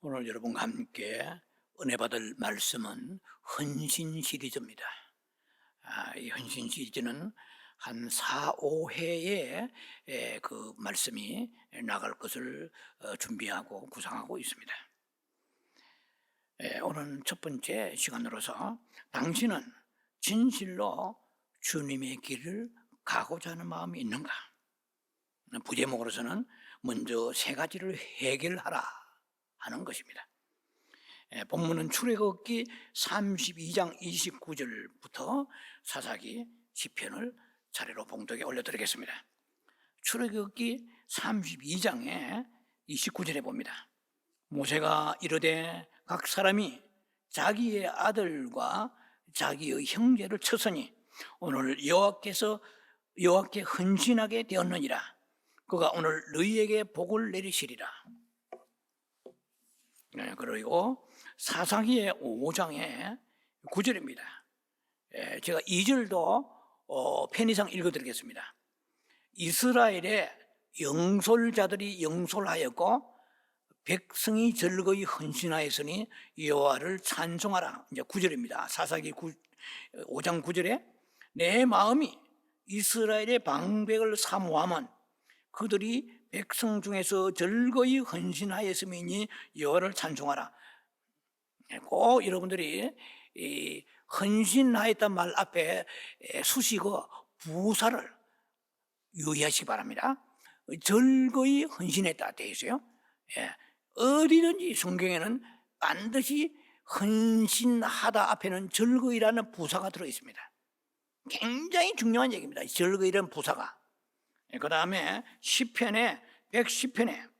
오늘 여러분과 함께 은혜 받을 말씀은 헌신 시리즈입니다. 이 헌신 시리즈는 한 4, 5회에 그 말씀이 나갈 것을 준비하고 구상하고 있습니다. 오늘 첫 번째 시간으로서 당신은 진실로 주님의 길을 가고자 하는 마음이 있는가? 부제목으로서는 먼저 세 가지를 해결하라 하는 것입니다. 본문은 출애굽기 32장 29절부터 사사기 시편을 차례로 봉독에 올려드리겠습니다. 출애굽기 32장에 29절에 봅니다. 모세가 이르되 각 사람이 자기의 아들과 자기의 형제를 쳤으니 오늘 여호와께 헌신하게 되었느니라. 그가 오늘 너희에게 복을 내리시리라. 그리고 사사기의 5장의 9절입니다. 제가 2절도 편의상 읽어드리겠습니다. 이스라엘의 영솔자들이 영솔하였고 백성이 절거히 헌신하였으니 여호와를 찬송하라. 이제 9절입니다. 사사기 5장 9절에 내 마음이 이스라엘의 방백을 사모하면 그들이 백성 중에서 절거히 헌신하였음이니 여호와를 찬송하라. 꼭 여러분들이 이 헌신하였단 말 앞에 수식어 부사를 유의하시기 바랍니다. 절거히 헌신했다 되어 있어요. 어디든지 성경에는 반드시 헌신하다 앞에는 절거히라는 부사가 들어 있습니다. 굉장히 중요한 얘기입니다. 절거히라는 부사가. 그 다음에 시편에 110편에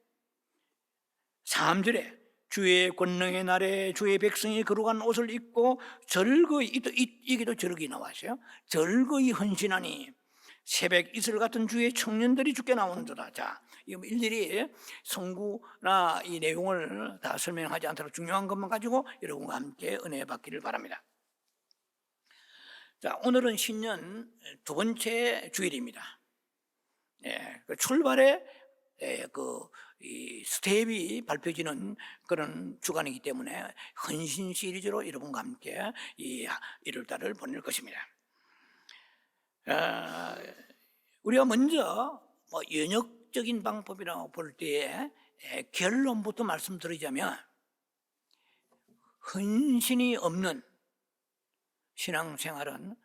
3절에 주의 권능의 날에 주의 백성이 거룩한 옷을 입고 절거히, 이게도 절거히 나와있어요. 절거히 헌신하니 새벽 이슬 같은 주의 청년들이 죽게 나오는도다. 자, 이거 일일이 성구나 이 내용을 다 설명하지 않도록 중요한 것만 가지고 여러분과 함께 은혜 받기를 바랍니다. 자, 오늘은 신년 두 번째 주일입니다. 그 출발에 이 스텝이 발표지는 그런 주간이기 때문에 헌신 시리즈로 여러분과 함께 이 1월달을 보낼 것입니다. 우리가 먼저 연역적인 방법이라고 볼 때에 결론부터 말씀드리자면 헌신이 없는 신앙생활은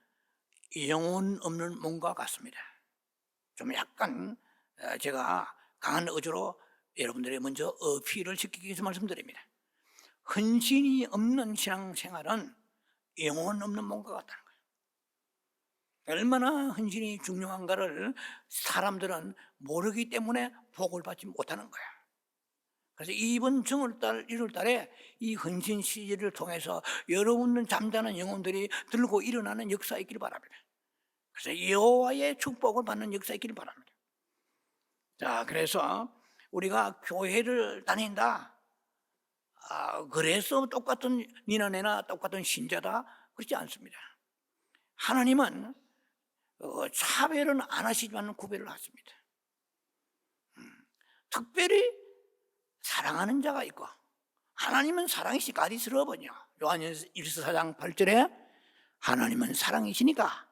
영혼 없는 몸과 같습니다. 좀 약간 제가 강한 어조로 여러분들이 먼저 어필을 시키기 위해서 말씀드립니다. 헌신이 없는 신앙생활은 영혼 없는 몸과 같다는 거예요. 얼마나 헌신이 중요한가를 사람들은 모르기 때문에 복을 받지 못하는 거야. 그래서 이번 정월달 1월달에 이 헌신 시리즈를 통해서 여러분은 잠자는 영혼들이 들고 일어나는 역사 있기를 바랍니다. 그래서 여호와의 축복을 받는 역사 있기를 바랍니다. 자, 그래서 우리가 교회를 다닌다, 그래서 똑같은 니나 내나 똑같은 신자다, 그렇지 않습니다. 하나님은 차별은 안 하시지만 구별을 하십니다. 특별히 사랑하는 자가 있고, 하나님은 사랑이시 가디스러버냐. 요한일서 4장 8절에 하나님은 사랑이시니까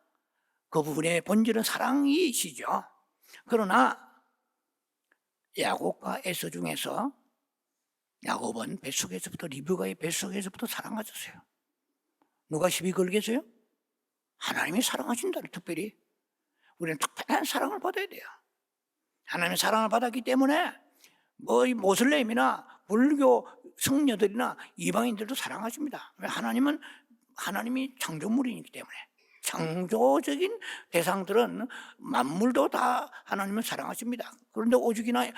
그 부분의 본질은 사랑이시죠. 그러나 야곱과 에서 중에서 야곱은 뱃속에서부터, 리브가의 뱃속에서부터 사랑하셨어요. 누가 시비 걸겠어요? 하나님이 사랑하신다를 특별히. 우리는 특별한 사랑을 받아야 돼요. 하나님의 사랑을 받았기 때문에 이 모슬렘이나 불교 성녀들이나 이방인들도 사랑하십니다. 왜? 하나님이 창조물이기 때문에. 창조적인 대상들은 만물도 다 하나님을 사랑하십니다. 그런데 오죽이나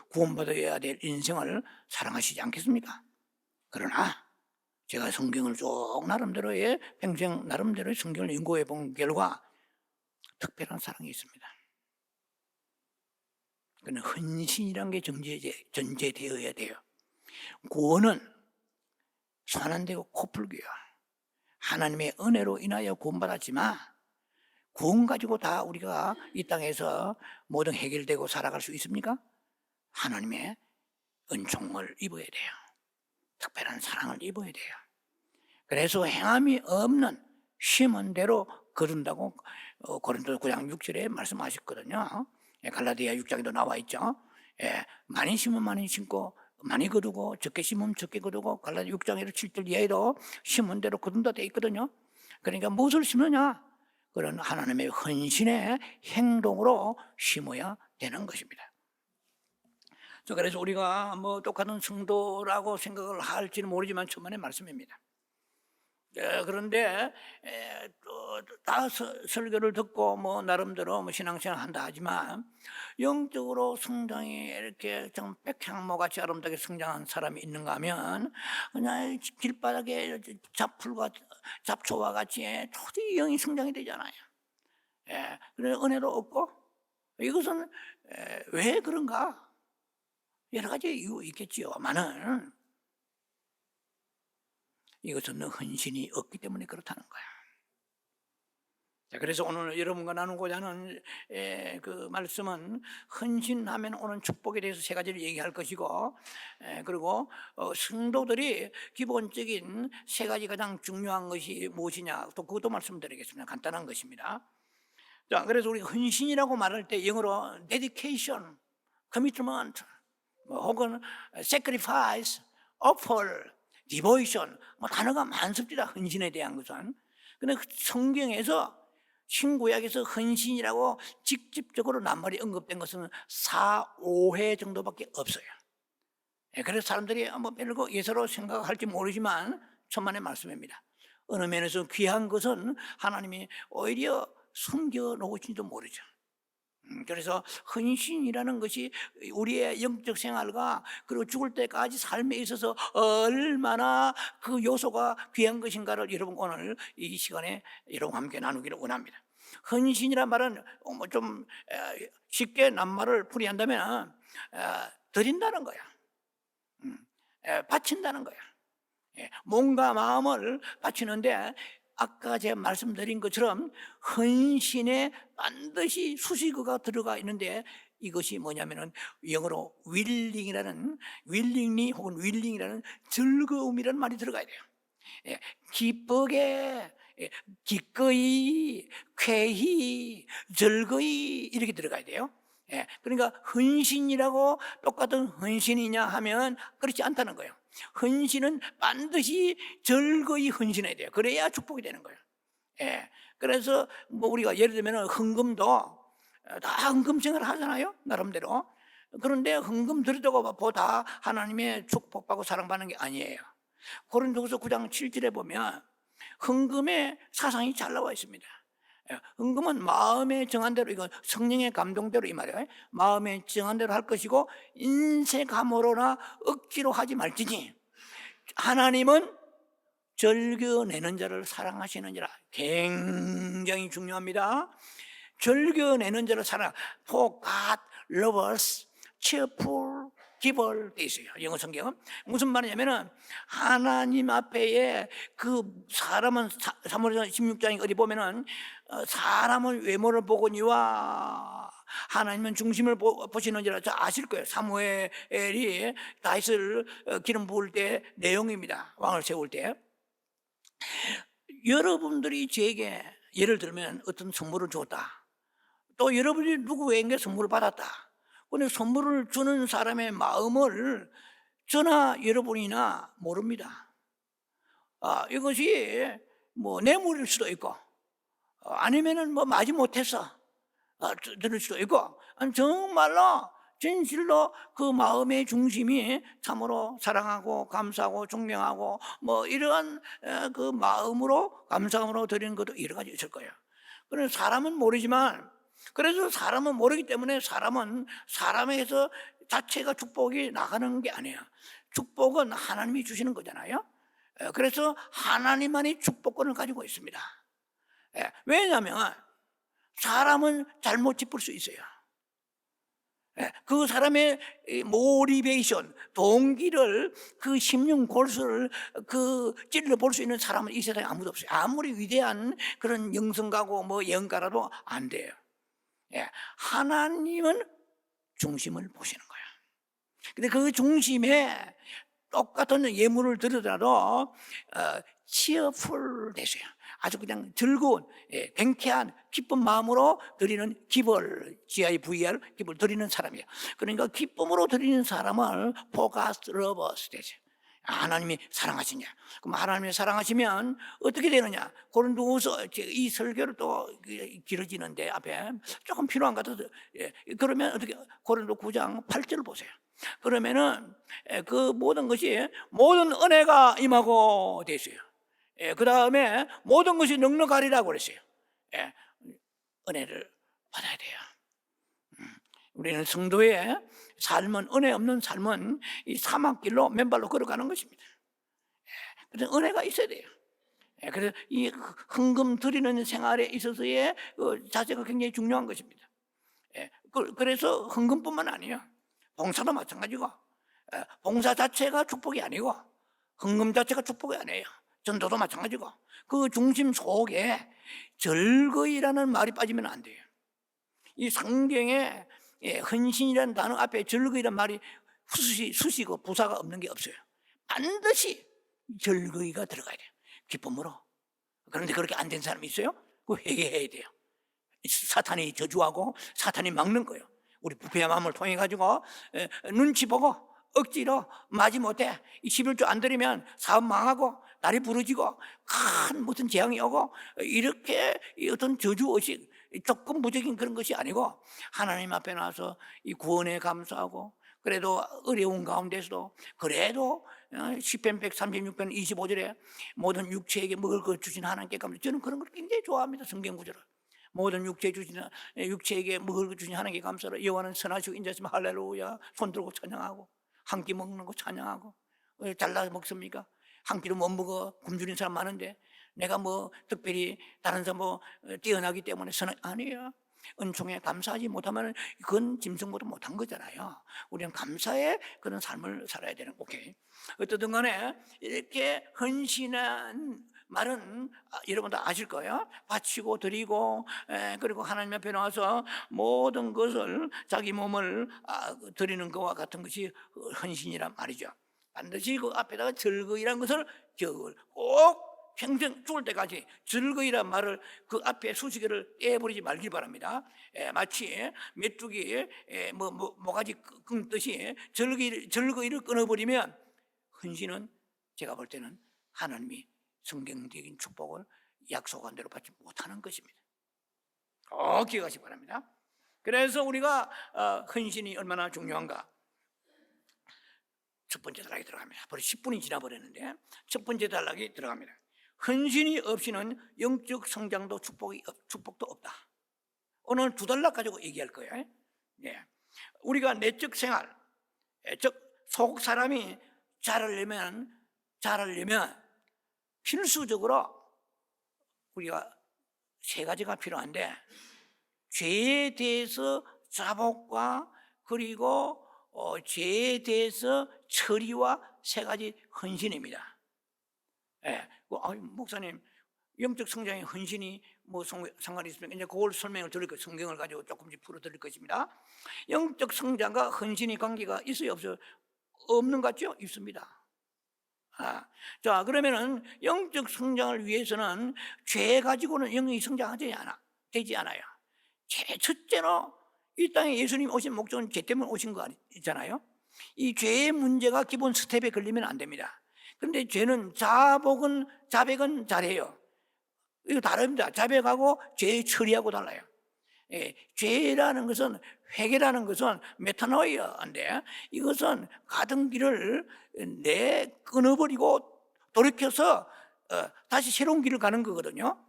구원받아야 될 인생을 사랑하시지 않겠습니까? 그러나 제가 성경을 쭉 나름대로의 평생 나름대로의 성경을 연구해 본 결과 특별한 사랑이 있습니다. 그는 헌신이라는 게 전제되어야 돼요. 구원은 손 안 대고 코풀기야. 하나님의 은혜로 인하여 구원받았지만 구원 가지고 다 우리가 이 땅에서 모든 해결되고 살아갈 수 있습니까? 하나님의 은총을 입어야 돼요. 특별한 사랑을 입어야 돼요. 그래서 행함이 없는 심은 대로 거둔다고 고린도 9장 6절에 말씀하셨거든요. 갈라디아 6장에도 나와 있죠. 많이 심으면 많이 심고 많이 거두고 적게 심으면 적게 거두고 갈라디아 6장 7절 이하에도 심은 대로 거둔다 되어 있거든요. 그러니까 무엇을 심느냐? 그런 하나님의 헌신의 행동으로 심어야 되는 것입니다. 그래서 우리가 뭐 똑같은 성도라고 생각을 할지는 모르지만 천만의 말씀입니다. 그런데 다 설교를 듣고 뭐 나름대로 뭐 신앙생활 한다 하지만 영적으로 성장이 이렇게 좀 백향모같이 아름답게 성장한 사람이 있는가 하면 그냥 길바닥에 잡초와 같이 도저히 영이 성장이 되잖아요. 그래서 은혜도 없고 이것은 왜 그런가? 여러 가지 이유 있겠지요만은 이것은 헌신이 없기 때문에 그렇다는 거야. 자, 그래서 오늘 여러분과 나누고자 하는 그 말씀은 헌신하면 오는 축복에 대해서 세 가지를 얘기할 것이고, 그리고 성도들이 기본적인 세 가지 가장 중요한 것이 무엇이냐, 또 그것도 말씀드리겠습니다. 간단한 것입니다. 자, 그래서 우리 헌신이라고 말할 때 영어로 dedication, commitment, 혹은 sacrifice, offer, devotion, 뭐 단어가 많습니다. 헌신에 대한 것은. 그런데 성경에서 신구약에서 헌신이라고 직접적으로 낱말이 언급된 것은 4, 5회 정도밖에 없어요. 그래서 사람들이 뭐 별거 예사로 생각할지 모르지만 천만의 말씀입니다. 어느 면에서 귀한 것은 하나님이 오히려 숨겨놓으신지도 모르죠. 그래서 헌신이라는 것이 우리의 영적 생활과 그리고 죽을 때까지 삶에 있어서 얼마나 그 요소가 귀한 것인가를 여러분 오늘 이 시간에 여러분과 함께 나누기를 원합니다. 헌신이란 말은 좀 쉽게 낱말을 풀이한다면 드린다는 거야. 바친다는 거야. 몸과 마음을 바치는데 아까 제가 말씀드린 것처럼 헌신에 반드시 수식어가 들어가 있는데 이것이 뭐냐면은 영어로 willingly 혹은 willing이라는 즐거움이라는 말이 들어가야 돼요. 기쁘게, 기꺼이, 쾌히, 즐거이 이렇게 들어가야 돼요. 그러니까 헌신이라고 똑같은 헌신이냐 하면 그렇지 않다는 거예요. 헌신은 반드시 즐거이 헌신해야 돼요. 그래야 축복이 되는 거예요. 그래서 뭐 우리가 예를 들면 헌금도 다 헌금 생활을 하잖아요, 나름대로. 그런데 헌금 드리다가 보다 하나님의 축복받고 사랑받는 게 아니에요. 고린도후서 9장 7절에 보면 헌금의 사상이 잘 나와 있습니다. 헌금은 마음에 정한 대로, 이거 성령의 감동대로 이 말이에요. 마음에 정한 대로 할 것이고 인색함으로나 억지로 하지 말지니 하나님은 즐겨내는 자를 사랑하시느니라. 굉장히 중요합니다. 즐겨내는 자를 사랑. For God loves cheerful giver 돼 있어요. 영어 성경은 무슨 말이냐면은 하나님 앞에 그 사람은 사무엘상 16장에 어디 보면은 사람은 외모를 보거니와 하나님은 중심을 보시는지라 아실 거예요. 사무엘이 다윗을 기름 부을 때 내용입니다. 왕을 세울 때. 여러분들이 저에게 예를 들면 어떤 선물을 줬다. 또 여러분이 누구에게 선물을 받았다. 근데 선물을 주는 사람의 마음을 저나 여러분이나 모릅니다. 이것이 뭐 뇌물일 수도 있고, 아니면은 뭐 마지 못해서 들을 수도 있고, 정말로 진실로 그 마음의 중심이 참으로 사랑하고 감사하고 존경하고 뭐 이러한 그 마음으로 감사함으로 드리는 것도 여러 가지 있을 거예요. 그래서 사람은 모르지만, 그래서 사람은 모르기 때문에 사람은 사람에서 자체가 축복이 나가는 게 아니에요. 축복은 하나님이 주시는 거잖아요. 그래서 하나님만이 축복권을 가지고 있습니다. 왜냐하면 사람은 잘못 짚을 수 있어요. 그 사람의 모티베이션, 동기를, 그 심령 골수를 찔러 볼 수 있는 사람은 이 세상에 아무도 없어요. 아무리 위대한 그런 영성가고 뭐 예언가라도 안 돼요. 하나님은 중심을 보시는 거예요. 근데 그 중심에 똑같은 예물을 드리더라도 cheerful 되세요. 아주 그냥 즐거운, 경쾌한 기쁜 마음으로 드리는 기벌, GIVR 기벌 드리는 사람이에요. 그러니까 기쁨으로 드리는 사람을 focus lovers 되죠. 하나님이 사랑하시냐? 그럼 하나님이 사랑하시면 어떻게 되느냐? 고린도후서 이 설교를 또 길어지는데 앞에 조금 필요한 것 같아서 그러면 어떻게 고린도 9장 8절을 보세요. 그러면은 그 모든 것이 모든 은혜가 임하고 되세요. 그 다음에 모든 것이 넉넉하리라고 그랬어요. 은혜를 받아야 돼요. 우리는 성도의 삶은, 은혜 없는 삶은 이 사막길로 맨발로 걸어가는 것입니다. 그래서 은혜가 있어야 돼요. 그래서 이 헌금 드리는 생활에 있어서의 자세가 굉장히 중요한 것입니다. 그래서 헌금뿐만 아니에요. 봉사도 마찬가지고, 봉사 자체가 축복이 아니고 헌금 자체가 축복이 아니에요. 전도도 마찬가지고, 그 중심 속에 즐거이라는 말이 빠지면 안 돼요. 이 성경에 헌신이라는 단어 앞에 즐거이라는 말이 수시고 부사가 없는 게 없어요. 반드시 즐거이가 들어가야 돼요. 기쁨으로. 그런데 그렇게 안 된 사람이 있어요? 그거 회개해야 돼요. 사탄이 저주하고 사탄이 막는 거예요. 우리 부패한 마음을 통해 가지고 눈치 보고 억지로 마지못해 11조 안 드리면 사업 망하고 날이 부러지고 큰 무슨 재앙이 오고, 이렇게 어떤 저주의식, 조건부적인 그런 것이 아니고 하나님 앞에 나와서 이 구원에 감사하고, 그래도 어려운 가운데서도 그래도 시편 136편 25절에 모든 육체에게 먹을 것 주신 하나님께 감사. 저는 그런 걸 굉장히 좋아합니다. 성경 구절을. 모든 육체에게 먹을 것 주신 하나님께 감사를. 여호와는 선하시고 인자시면 할렐루야. 손 들고 찬양하고, 한 끼 먹는 거 찬양하고. 왜 잘라 먹습니까? 한 끼도 못 먹어 굶주린 사람 많은데 내가 뭐 특별히 다른 사람 뭐 뛰어나기 때문에 아니에요. 은총에 감사하지 못하면 그건 짐승보다 못한 거잖아요. 우리는 감사의 그런 삶을 살아야 되는. 오케이. 어쨌든 간에 이렇게 헌신한 말은 여러분 다 아실 거예요. 바치고 드리고, 그리고 하나님 앞에 나와서 모든 것을, 자기 몸을 드리는 것과 같은 것이 헌신이란 말이죠. 반드시 그 앞에다가 즐거이라는 것을 꼭 평생 죽을 때까지 즐거이란 말을 그 앞에 수식어를 떼버리지 말길 바랍니다. 마치 메뚜기 모가지 끊듯이 즐거이를 끊어버리면 헌신은 제가 볼 때는 하나님이 성경적인 축복을 약속한 대로 받지 못하는 것입니다. 꼭 기억하시기 바랍니다. 그래서 우리가 헌신이 얼마나 중요한가. 첫 번째 단락이 들어갑니다. 벌써 10분이 지나버렸는데 첫 번째 단락이 들어갑니다. 헌신이 없이는 영적 성장도 축복도 없다. 오늘 두 단락 가지고 얘기할 거예요. 우리가 내적 생활, 즉 속 사람이 자라려면 필수적으로 우리가 세 가지가 필요한데, 죄에 대해서 자복과, 그리고 죄에 대해서 처리와 세 가지 헌신입니다. 목사님, 영적 성장의 헌신이 뭐 상관이 있습니까? 이제 그걸 설명을 드릴 거예요. 성경을 가지고 조금씩 풀어 드릴 것입니다. 영적 성장과 헌신이 관계가 있어요, 없어요? 없는 것 같죠? 있습니다. 자, 그러면은 영적 성장을 위해서는 죄 가지고는 영이 되지 않아요. 첫째로 이 땅에 예수님 오신 목적은 죄 때문에 오신 거 있잖아요. 이 죄의 문제가 기본 스텝에 걸리면 안 됩니다. 그런데 죄는 자백은 잘해요. 이거 다릅니다. 자백하고 죄 처리하고 달라요. 죄라는 것은, 회개라는 것은 메타노이아인데, 이것은 가던 길을 끊어버리고 돌이켜서 다시 새로운 길을 가는 거거든요.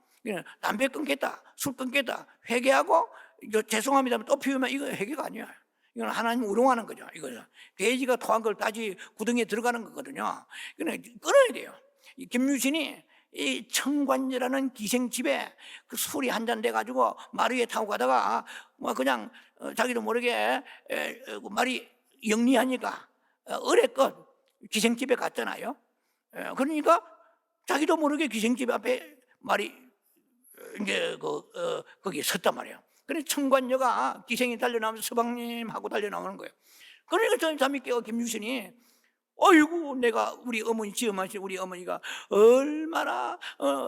담배 끊겠다, 술 끊겠다, 회개하고 죄송합니다 또 피우면 이거 회개가 아니야. 이건 하나님 우롱하는 거죠. 이거는 돼지가 토한 걸 다시 구덩이에 들어가는 거거든요. 이거는 끊어야 돼요. 김유신이 이 청관제라는 기생집에 그 술이 한 잔 돼가지고 말 위에 타고 가다가 뭐 그냥 자기도 모르게 말이 영리하니까 어뢰껏 기생집에 갔잖아요. 그러니까 자기도 모르게 기생집 앞에 말이 이제 거기에 섰단 말이에요. 그래서 청관녀가 기생이 달려나오면서 서방님 하고 달려나오는 거예요. 그러니까 저는 잠이 깨어 김유신이 어이구, 내가 우리 어머니 지엄하신 우리 어머니가 얼마나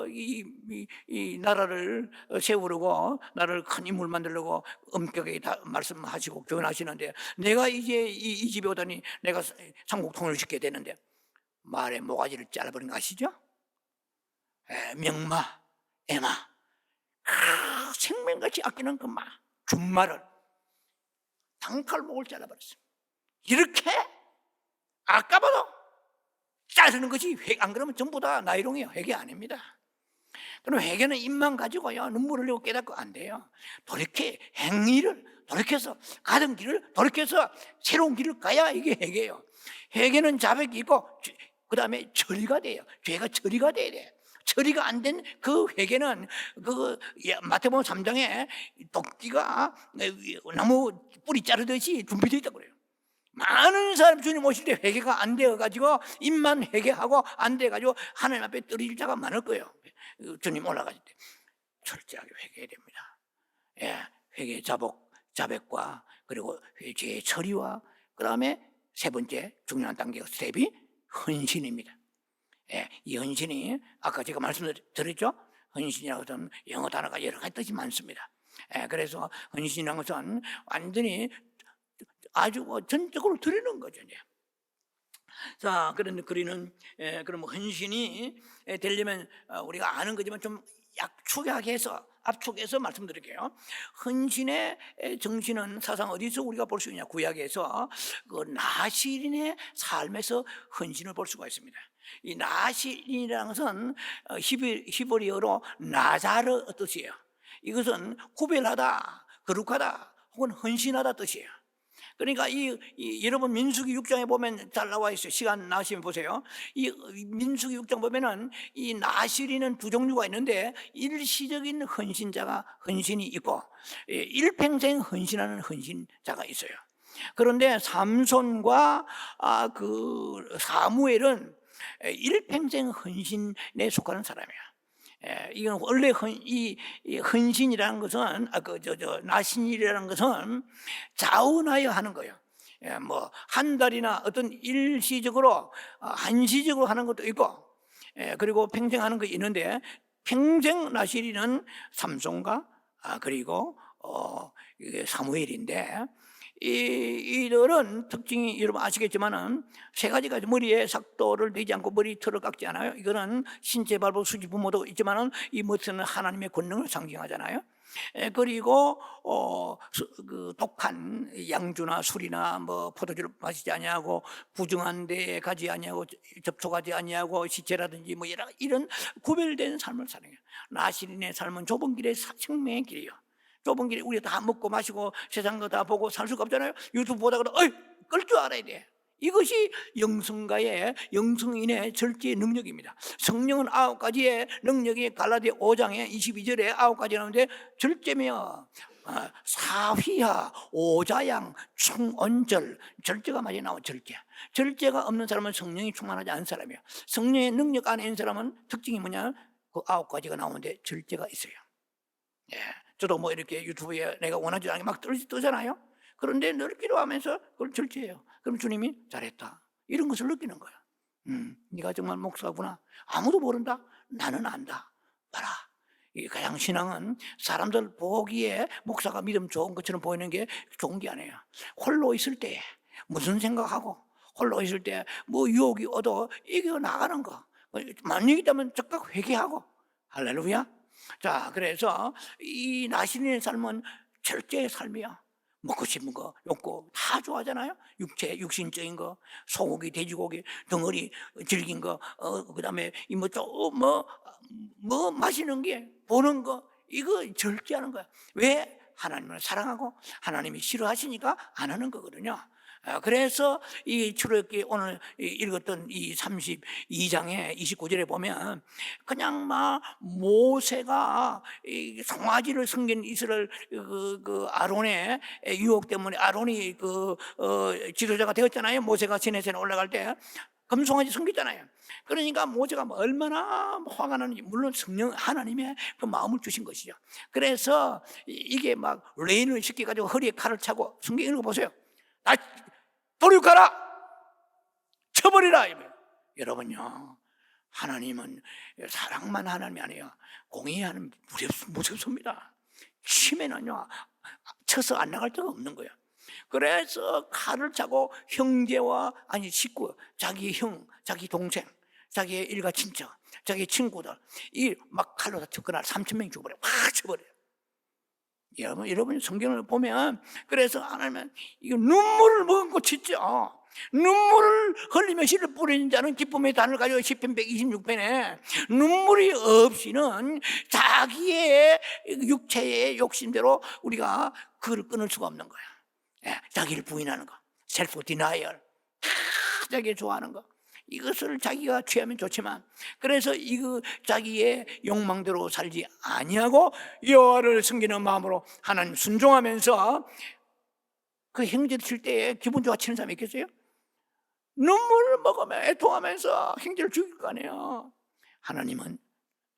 이 나라를 세우려고 나라를 큰 인물 만들려고 엄격하게 다 말씀하시고 교훈하시는데 내가 이제 이 집에 오다니 내가 삼국 통일시켜야 되는데 말의 모가지를 잘라버린 거 아시죠? 명마, 애마, 생명같이 아끼는 그 준말을 단칼목을 잘라버렸어요. 이렇게 아까봐도 자르는 것이 안 그러면 전부 다 나이롱이에요. 회개 아닙니다. 그럼 회개는 입만 가지고요 눈물을 흘리고 깨닫고 안 돼요. 돌이켜 행위를 돌이켜서 가던 길을 돌이켜서 새로운 길을 가야 이게 회개예요. 회개는 자백이 있고 그 다음에 처리가 돼요. 죄가 처리가 돼야 돼. 처리가 안 된 그 회개는 그 마태복음 3장에 도끼가 나무 뿌리 자르듯이 준비되어 있다고 그래요. 많은 사람 주님 오실 때 회개가 안 되어가지고 입만 회개하고 안 돼가지고 하나님 앞에 떨어질 자가 많을 거예요. 주님 올라가실 때 철저하게 회개해야 됩니다. 회개 자백과 그리고 죄의 처리와 그 다음에 세 번째 중요한 단계가 스텝이 헌신입니다. 이 헌신이 아까 제가 말씀드렸죠. 헌신이라고 하면 영어 단어가 여러 가지 뜻이 많습니다. 그래서 헌신이라는 것은 완전히 아주 전적으로 드리는 거죠. 자, 그런데 그럼 헌신이 되려면 우리가 아는 거지만 좀 약축하게 해서 압축해서 말씀드릴게요. 헌신의 정신은 사상 어디서 우리가 볼 수 있냐? 구약에서 그 나실인의 삶에서 헌신을 볼 수가 있습니다. 이 나실인이라는 것은 히브리어로 나자르 뜻이에요. 이것은 구별하다, 거룩하다, 혹은 헌신하다 뜻이에요. 그러니까 여러분 민수기 6장에 보면 잘 나와 있어요. 시간 나시면 보세요. 이 민수기 6장 보면은 이 나실이는 두 종류가 있는데 일시적인 헌신이 있고 일평생 헌신하는 헌신자가 있어요. 그런데 삼손과 그 사무엘은 일평생 헌신에 속하는 사람이야. 이건 원래 이 헌신이라는 것은 나신이라는 것은 자원하여 하는 거예요. 뭐 한 달이나 어떤 일시적으로 한시적으로 하는 것도 있고 그리고 평생 하는 거 있는데 평생 나실이는 삼손과 그리고 사무엘인데 이들은 특징이 여러분 아시겠지만은 세 가지가 머리에 삭도를 내지 않고 머리털을 깎지 않아요. 이거는 신체 발부 수지 부모도 있지만은 이 머리는 하나님의 권능을 상징하잖아요. 그리고 그 독한 양주나 술이나 뭐 포도주를 마시지 아니하고 부정한 데에 가지 아니하고 접촉하지 아니하고 시체라든지 뭐 이런 구별된 삶을 사는 거예요. 나실인의 삶은 좁은 길의 생명의 길이에요. 좁은 길에 우리가 다 먹고 마시고 세상 거 다 보고 살 수가 없잖아요. 유튜브 보다가 끌 줄 알아야 돼. 이것이 영성인의 절제의 능력입니다. 성령은 9가지의 능력이 갈라디아 5장에 22절에 9가지 나오는데 절제며 사휘하, 오자양, 충언절, 절제가 많이 나와. 절제가 없는 사람은 성령이 충만하지 않은 사람이에요. 성령의 능력 안에 있는 사람은 특징이 뭐냐? 그 9가지가 나오는데 절제가 있어요. 저도 뭐 이렇게 유튜브에 내가 원하지 않게 막 뜨잖아요. 그런데 늘 기도하면서 그걸 절제해요. 그럼 주님이 잘했다 이런 것을 느끼는 거야. 네가 정말 목사구나. 아무도 모른다. 나는 안다. 봐라. 이 가양 신앙은 사람들 보기에 목사가 믿음 좋은 것처럼 보이는 게 좋은 게 아니에요. 홀로 있을 때 무슨 생각하고 홀로 있을 때 뭐 유혹이 얻어 이겨 나가는 거. 만약에 있다면 즉각 회개하고. 할렐루야. 자, 그래서 이 나신의 삶은 절제의 삶이야. 먹고 싶은 거, 욕구 다 좋아하잖아요. 육신적인 거, 소고기, 돼지고기, 덩어리 질긴 거, 그다음에 뭐 마시는 게, 보는 거, 이거 절제하는 거야. 왜? 하나님을 사랑하고 하나님이 싫어하시니까 안 하는 거거든요. 그래서 이 출애굽기 오늘 읽었던 이 32장의 29절에 보면 그냥 막 모세가 이 송아지를 섬긴 이스라엘 그 아론의 유혹 때문에 아론이 지도자가 되었잖아요. 모세가 시내산에 올라갈 때 금송아지 섬겼잖아요. 그러니까 모세가 얼마나 화가 나는지, 물론 성령 하나님의 그 마음을 주신 것이죠. 그래서 이게 막 레인을 시켜가지고 허리에 칼을 차고 성경 읽어보세요. 나 돌이켜라. 쳐버리라. 여러분요, 하나님은 사랑만 하나님이 아니에요. 공의의 하나님 무섭습니다. 치면은요, 쳐서 안 나갈 데가 없는 거예요. 그래서 칼을 차고 형제와 식구, 자기 형, 자기 동생, 자기의 일가 친척, 자기 친구들 이 막 칼로 다 접근할 3,000명이 죽어버려. 확 쳐버려요. 여러분 성경을 보면, 그래서 하나님은 이거 눈물을 머금고 치죠. 눈물을 흘리며 씨를 뿌리는 자는 기쁨의 단을 가지고 시편 126편에 눈물이 없이는 자기의 육체의 욕심대로 우리가 그를 끊을 수가 없는 거야. 자기를 부인하는 거, 셀프 디나이얼, 자기 좋아하는 거, 이것을 자기가 취하면 좋지만, 그래서 이거 자기의 욕망대로 살지 아니하고 여호와를 섬기는 마음으로 하나님 순종하면서, 그 형제를 칠 때에 기분 좋아 치는 사람이 있겠어요? 눈물을 먹으며 애통하면서 형제를 죽일 거 아니에요. 하나님은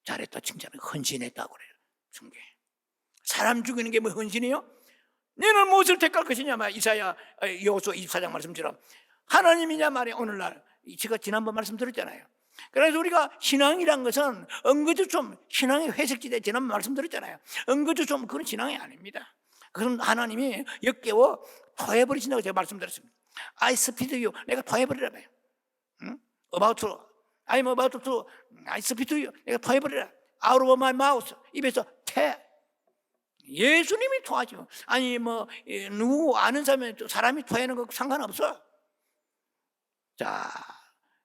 잘했다 칭찬을, 헌신했다고 그래요. 성경에 사람 죽이는 게 뭐 헌신이에요? 너는 무엇을 택할 것이냐 말, 이사야 여호수아 24장 말씀처럼 하나님이냐 말이에요. 오늘날 제가 지난번 말씀드렸잖아요. 그래서 우리가 신앙이란 것은 은근히 좀 신앙의 회색지대, 지난번 말씀드렸잖아요. 은근히 좀 그런 신앙이 아닙니다. 그건 하나님이 역겨워 토해버리신다고 제가 말씀드렸습니다. I speak to you, 내가 토해버리라 봐요. About to, I'm about to, I speak to you, 내가 토해버리라. Out of my mouth, 입에서 태. 예수님이 토하죠. 아니 누구 아는 사람이 토하는 거 상관없어. 자,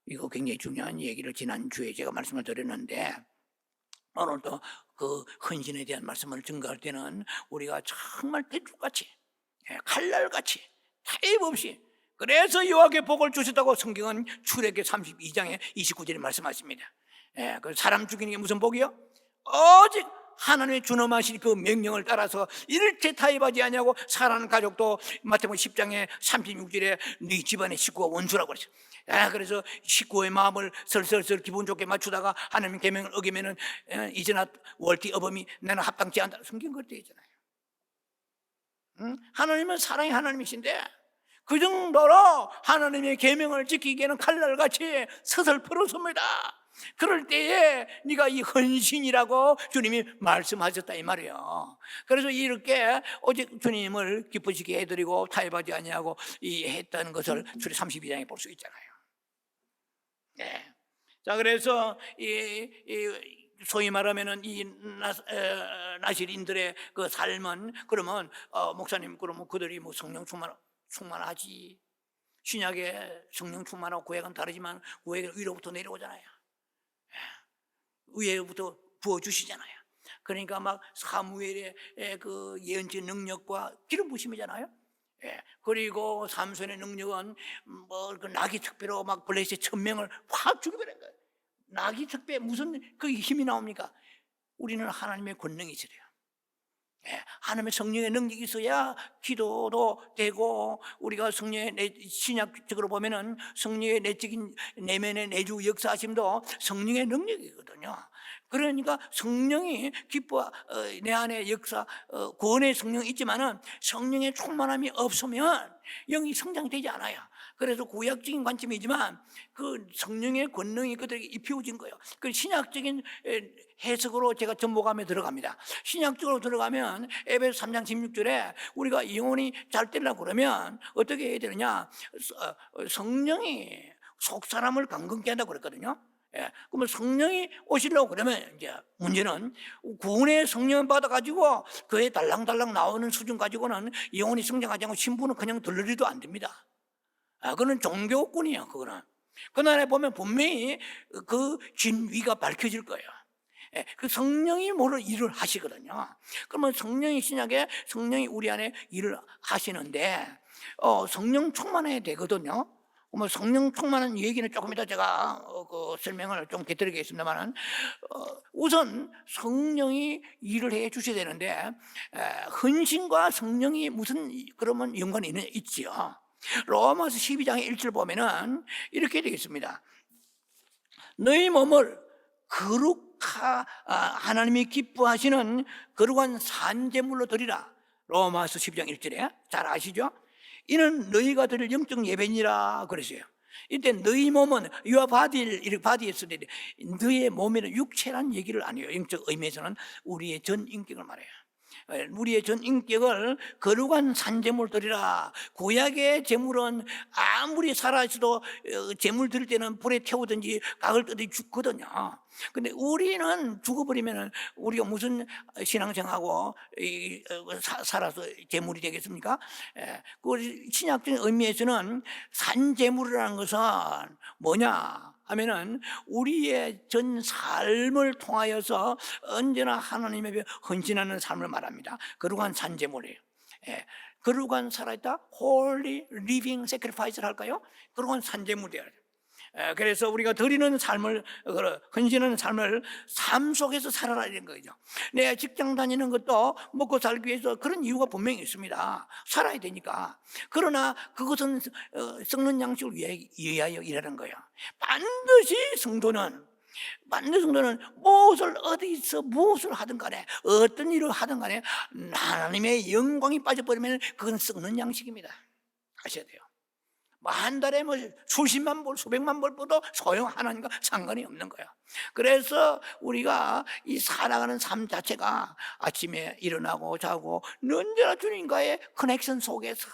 이거 굉장히 중요한 얘기를 지난주에 제가 말씀을 드렸는데, 오늘도 그 헌신에 대한 말씀을 증거할 때는 우리가 정말 대죽같이, 칼날같이 타입 없이, 그래서 여호와께 복을 주셨다고 성경은 출애굽기 32장에 29절에 말씀하십니다. 그 사람 죽이는 게 무슨 복이요? 오직 하나님의 준엄하신 그 명령을 따라서 일체 타협하지 아니하고 사랑하는 가족도 마태복음 10장에 36절에 네 집안의 식구가 원수라고 그랬어요. 그래서 식구의 마음을 설설설 기분 좋게 맞추다가 하나님의 계명을 어기면은 이제나 월티 어범이 나는 합당치 않다. 성경 그렇게 되어 있잖아요. 하나님은 사랑의 하나님이신데 그 정도로 하나님의 계명을 지키기에는 칼날같이 서슬퍼렇습니다. 그럴 때에 네가 이 헌신이라고 주님이 말씀하셨다 이 말이에요. 그래서 이렇게 오직 주님을 기쁘시게 해드리고 타협하지 아니하고 했다는 것을 출애굽기 32장에 볼 수 있잖아요. 네. 자, 그래서 소위 말하면은 이 나실인들의 그 삶은, 그러면 목사님, 그러면 그들이 뭐 성령 충만하지. 신약에 성령 충만하고 구약은 다르지만 구약은 위로부터 내려오잖아요. 위에부터 부어주시잖아요. 그러니까 막 사무엘의 그 예언의 능력과 기름 부심이잖아요. 그리고 삼손의 능력은 그 나귀 특배로 막 블레셋 1,000명을 확 죽여버린 거예요. 나귀 특배 무슨 그 힘이 나옵니까? 우리는 하나님의 권능이 있어요. 하나님의 성령의 능력이 있어야 기도도 되고, 우리가 성령의 신약적으로 보면은 성령의 내적인 내면의 내주 역사하심도 성령의 능력이거든요. 그러니까 성령이 내 안에 역사, 구원의 성령이 있지만은 성령의 충만함이 없으면 영이 성장되지 않아요. 그래서 구약적인 관점이지만 그 성령의 권능이 그들에게 입혀진 거예요. 그 신약적인 해석으로 제가 전복함에 들어갑니다. 신약적으로 들어가면 에베소 3장 16절에 우리가 영혼이 잘 되려고 그러면 어떻게 해야 되느냐, 성령이 속사람을 강건케 한다고 그랬거든요. 그러면 성령이 오시려고 그러면 이제 문제는 구원의 성령을 받아가지고 그에 달랑달랑 나오는 수준 가지고는 영혼이 성장하지 않고 신부는 그냥 들러리도 안 됩니다. 그거는 종교꾼이에요. 그거는 그날에 보면 분명히 그 진위가 밝혀질 거예요. 그 성령이 모를 일을 하시거든요. 그러면 성령이 신약에 성령이 우리 안에 일을 하시는데 성령 충만해야 되거든요. 그러면 성령 충만한 얘기는 조금 이따 제가 그 설명을 좀 곁들이겠습니다만, 우선 성령이 일을 해 주셔야 되는데 헌신과 성령이 무슨 그러면 연관이 있지요. 로마서 12장의 1절 보면은 이렇게 되겠습니다. 너희 몸을 하나님이 기뻐하시는 거룩한 산제물로 드리라. 로마서 12장 1절에 잘 아시죠? 이는 너희가 드릴 영적 예배니라 그랬어요. 이때 너희 몸은 your body, 이렇게 body 했을 때 너의 몸에는 육체란 얘기를 안 해요. 영적 의미에서는 우리의 전 인격을 말해요. 우리의 전 인격을 거룩한 산제물 드리라. 구약의 제물은 아무리 살아있어도 제물 드릴 때는 불에 태우든지 각을 뜨든지 죽거든요. 근데 우리는 죽어버리면 우리가 무슨 신앙생하고 살아서 제물이 되겠습니까? 그 신약적인 의미에서는 산제물이라는 것은 뭐냐 하면은 우리의 전 삶을 통하여서 언제나 하나님에 비해 헌신하는 삶을 말합니다. 거룩한 산제물이에요. 거룩한 살아있다 Holy Living Sacrifice를 할까요? 거룩한 산제물이에요. 그래서 우리가 드리는 삶을, 헌신하는 삶을 삶 속에서 살아라 이런 거죠. 내가 직장 다니는 것도 먹고 살기 위해서 그런 이유가 분명히 있습니다. 살아야 되니까. 그러나 그것은 썩는 양식을 위하여 일하는 거예요. 반드시 성도는 무엇을 어디서 무엇을 하든 간에 어떤 일을 하든 간에 하나님의 영광이 빠져버리면 그건 썩는 양식입니다. 아셔야 돼요. 한 달에 수십만 불, 수백만 불 벌어도 소용 하나님과 상관이 없는 거야. 그래서 우리가 이 살아가는 삶 자체가 아침에 일어나고 자고 언제나 주님과의 커넥션 속에서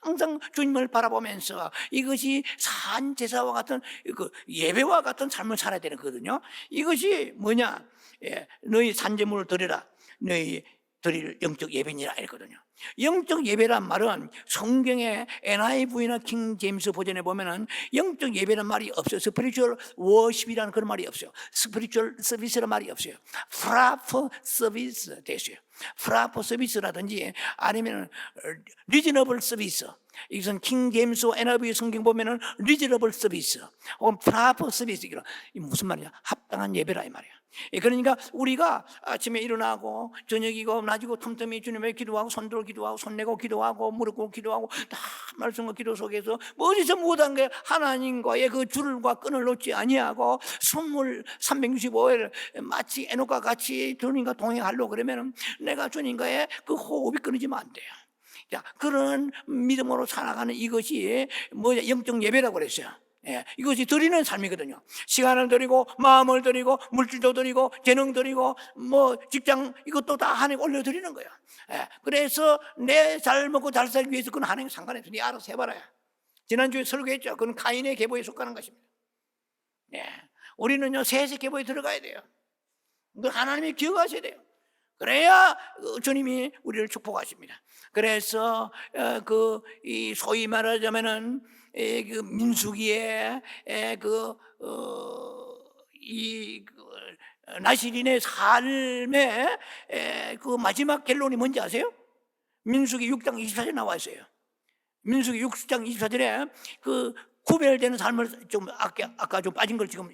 항상 주님을 바라보면서 이것이 산 제사와 같은 그 예배와 같은 삶을 살아야 되는 거거든요. 이것이 뭐냐? 너희 산제물을 드리라. 너희 드릴 영적 예배니라 이랬거든요. 영적 예배란 말은 성경의 NIV나 킹 제임스 버전에 보면은 영적 예배란 말이 없어요. 스피리추얼 워십이라는 그런 말이 없어요. 스피리추얼 서비스라는 말이 없어요. 프라퍼 서비스 됐어요. 프라퍼 서비스라든지 아니면 리즈너블 서비스. 이것은 킹 제임스 NIV 성경 보면은 리즈너블 서비스 혹은 프라퍼 서비스. 이게 무슨 말이야? 합당한 예배라 이 말이야. 그러니까 우리가 아침에 일어나고 저녁이고 낮이고 틈틈이 주님의 기도하고 손들어 기도하고 손 내고 기도하고 무릎 꿇고 기도하고 다 말씀과 기도 속에서 어디서 못한 게 하나님과의 그 줄과 끈을 놓지 아니하고 365일 마치 에녹과 같이 주님과 동행하려고 그러면 내가 주님과의 그 호흡이 끊어지면 안 돼요. 자, 그런 믿음으로 살아가는 이것이 뭐냐 영적 예배라고 그랬어요. 이것이 드리는 삶이거든요. 시간을 드리고 마음을 드리고 물질도 드리고 재능 드리고 직장 이것도 다 하나님 올려드리는 거예요. 그래서 내 잘 먹고 잘 살기 위해서 그건 하나님 상관없어. 네 알아서 해봐라. 지난주에 설교했죠. 그건 가인의 계보에 속하는 것입니다. 우리는요 셋의 계보에 들어가야 돼요. 그걸 하나님이 기억하셔야 돼요. 그래야 주님이 우리를 축복하십니다. 그래서 이 소위 말하자면은 그 민수기의 나시린의 삶의 그 마지막 결론이 뭔지 아세요? 민수기 6장 24절에 나와 있어요. 민수기 6장 24절에 그 구별되는 삶을 좀 아까 좀 빠진 걸 지금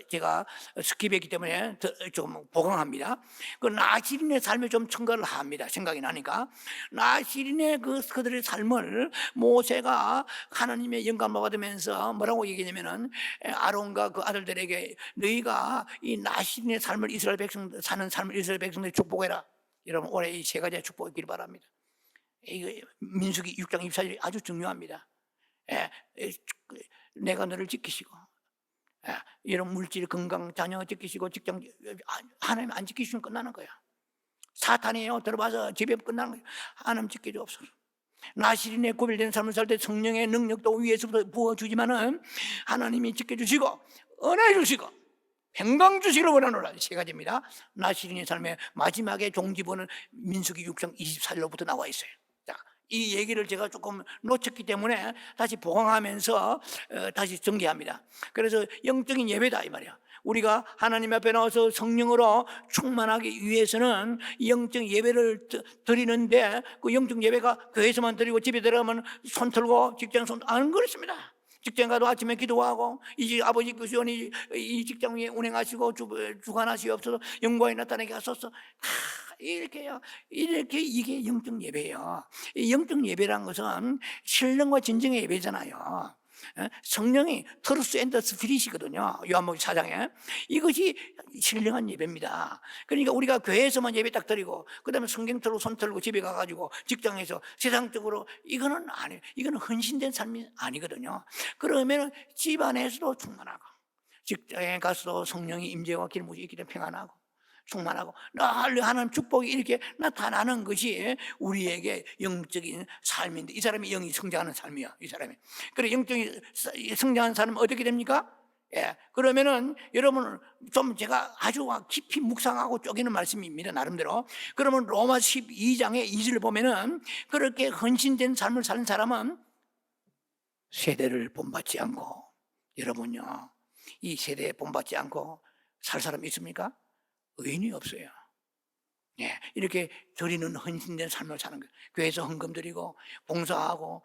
제가 스킵했기 때문에 좀 보강합니다. 그 나시린의 삶에 좀 첨가를 합니다. 생각이 나니까 나시린의 그들의 삶을 모세가 하나님의 영감을 받으면서 뭐라고 얘기냐면은 아론과 그 아들들에게 너희가 이 나시린의 삶을 이스라엘 백성 사는 삶을 이스라엘 백성들이 축복해라. 여러분 올해 이 세 가지의 축복이길 바랍니다. 이거 민수기 6장 24절이 아주 중요합니다. 내가 너를 지키시고 이런 물질 건강 자녀 지키시고 직장 하나님 안 지키시면 끝나는 거야. 사탄이에요 들어봐서 집에 끝나는 거야. 하나님 지켜주옵소서. 나시린의 구별된 삶을 살 때 성령의 능력도 위에서부터 부어주지만은 하나님이 지켜주시고 은혜 주시고 평강 주시기를 원하노라. 세 가지입니다. 나시린의 삶의 마지막에 종지부는 민수기 6장 24절로부터 나와 있어요. 이 얘기를 제가 조금 놓쳤기 때문에 다시 보강하면서 다시 전개합니다. 그래서 영적인 예배다 이 말이야. 우리가 하나님 앞에 나와서 성령으로 충만하기 위해서는 영적 예배를 드리는데 그 영적 예배가 교회에서만 드리고 집에 들어가면 손 털고 직장 손 안 그렇습니다. 직장 가도 아침에 기도하고 이 아버지 그 시원이 이 직장 위에 운행하시고 주관하시옵소서 영광이 나타나게 하소서. 이렇게요. 이렇게 이게 영적 예배예요. 영적 예배란 것은 신령과 진정의 예배잖아요. 성령이 트루스 앤더 스피릿이거든요. 요한복음 4장에. 이것이 신령한 예배입니다. 그러니까 우리가 교회에서만 예배 딱 드리고 그다음에 성경 틀고 손 틀고 집에 가가지고 직장에서 세상적으로 이거는 아니에요. 이거는 헌신된 삶이 아니거든요. 그러면 집안에서도 충만하고 직장에 가서도 성령의 임재와 기름부음이 있기 때문에 평안하고 충만하고 늘 하는 축복이 이렇게 나타나는 것이 우리에게 영적인 삶인데, 이 사람이 영이 성장하는 삶이야. 이 사람이. 그래, 영적인 성장하는 사람은 어떻게 됩니까? 예, 그러면은 여러분 좀 제가 아주 깊이 묵상하고 쪼개는 말씀입니다, 나름대로. 그러면 로마 12장의 2절을 보면은 그렇게 헌신된 삶을 사는 사람은 세대를 본받지 않고, 여러분요, 이 세대에 본받지 않고 살 사람이 있습니까? 의인이 없어요. 예, 이렇게 드리는 헌신된 삶을 사는 거예요. 교회에서 헌금 드리고 봉사하고